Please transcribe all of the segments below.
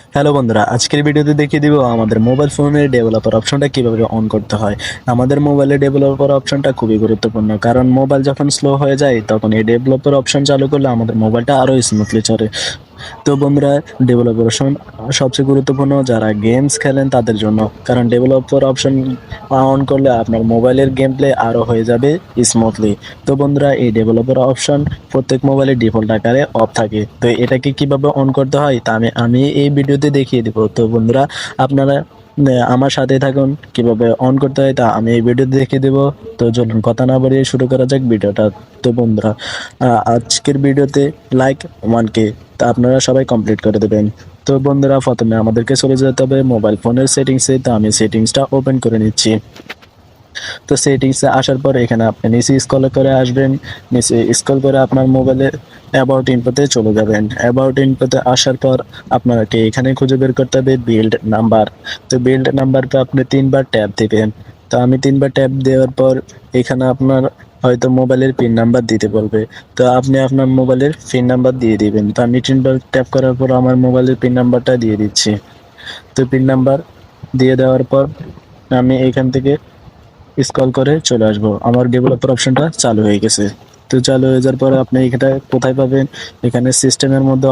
Hello বন্ধুরা, আজকের ভিডিওতে দেখিয়ে দিব আমাদের মোবাইল ফোনের ডেভেলপার অপশনটা কিভাবে অন করতে হয়। আমাদের মোবাইলে ডেভেলপার অপশনটা খুবই গুরুত্বপূর্ণ, কারণ মোবাইল যখন স্লো হয়ে যায় তখন এই ডেভেলপার অপশন চালু করলে আমাদের মোবাইলটা আরো স্মুথলি চলে। তো বন্ধুরা, ডেভেলপার অপশন সবচেয়ে গুরুত্বপূর্ণ যারা গেমস খেলেন তাদের জন্য, কারণ ডেভেলপার অপশন অন করলে আপনার মোবাইলের গেম প্লে আরো হয়ে যাবে স্মুথলি। তো বন্ধুরা, এই ডেভেলপার অপশন প্রত্যেক মোবাইলে ডিফল্ট আকারে অফ থাকে। তো এটাকে কিভাবে অন করতে হয় তা আমি এই ভিডিওতে দেখিয়ে দিব। তো বন্ধুরা, আপনারা আমার সাথে থাকুন, কিভাবে অন করতে হয় তা আমি এই ভিডিওতে দেখিয়ে দেব। তো চলুন কথা না বাড়িয়ে শুরু করা যাক ভিডিওটা। তো বন্ধুরা, আজকের ভিডিওতে লাইক 1K, তা আপনারা সবাই কমপ্লিট করে দেবেন। তো বন্ধুরা, প্রথমে আমাদেরকে চলে যেতে হবে মোবাইল ফোনের সেটিংসে। তো আমি সেটিংসটা ওপেন করে নিচ্ছি। তো সেটিংসে আসার পর এখানে আপনি নিচে স্ক্রল করে আসবেন। নিচে স্ক্রল করে আপনার মোবাইলের অ্যাবাউট ইনফোতে চলে যাবেন। অ্যাবাউট ইনফোতে আসার পর আপনাকে এখানে খুঁজে বের করতে হবে বিল্ড নাম্বার। তো বিল্ড নাম্বারটা আপনি 3বার ট্যাপ দিবেন। তো আমি 3বার ট্যাপ দেওয়ার পর এখানে আপনার হয়তো মোবাইলের পিন নাম্বার দিতে বলবে। তো আপনি আপনার মোবাইলের পিন নাম্বার দিয়ে দিবেন। তো আমি 3বার ট্যাপ করার পর আমার মোবাইলের পিন নাম্বারটা দিয়ে দিচ্ছি। তো পিন নাম্বার দিয়ে দেওয়ার পর আমি এখান থেকে স্ক্রল করে চলে আসবো। আমার ডেভেলপার অপশনটা চালু হয়ে গেছে। তো চালু হয়ে যাওয়ার পরে আপনি এটা কোথায় পাবেন, এখানে সিস্টেমের মধ্যে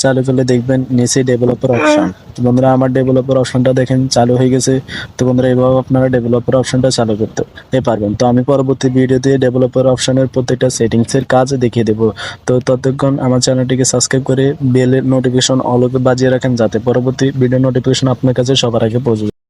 চালু করলে দেখবেন নিচে ডেভেলপার অপশন। তো বন্ধুরা, আমার ডেভেলপার অপশনটা দেখেন চালু হয়ে গেছে। তো বন্ধুরা, এইভাবে আপনারা ডেভেলপার অপশনটা চালু করতে পারবেন। তো আমি পরবর্তী ভিডিওতে ডেভেলপার অপশনের প্রত্যেকটা সেটিংসের কাজ দেখিয়ে দেবো। তো ততক্ষণ আমার চ্যানেলটিকে সাবস্ক্রাইব করে বেলের নোটিফিকেশন অল বাজিয়ে রাখেন, যাতে পরবর্তী ভিডিও নোটিফিকেশন আপনার কাছে সবার আগে পৌঁছে যায়।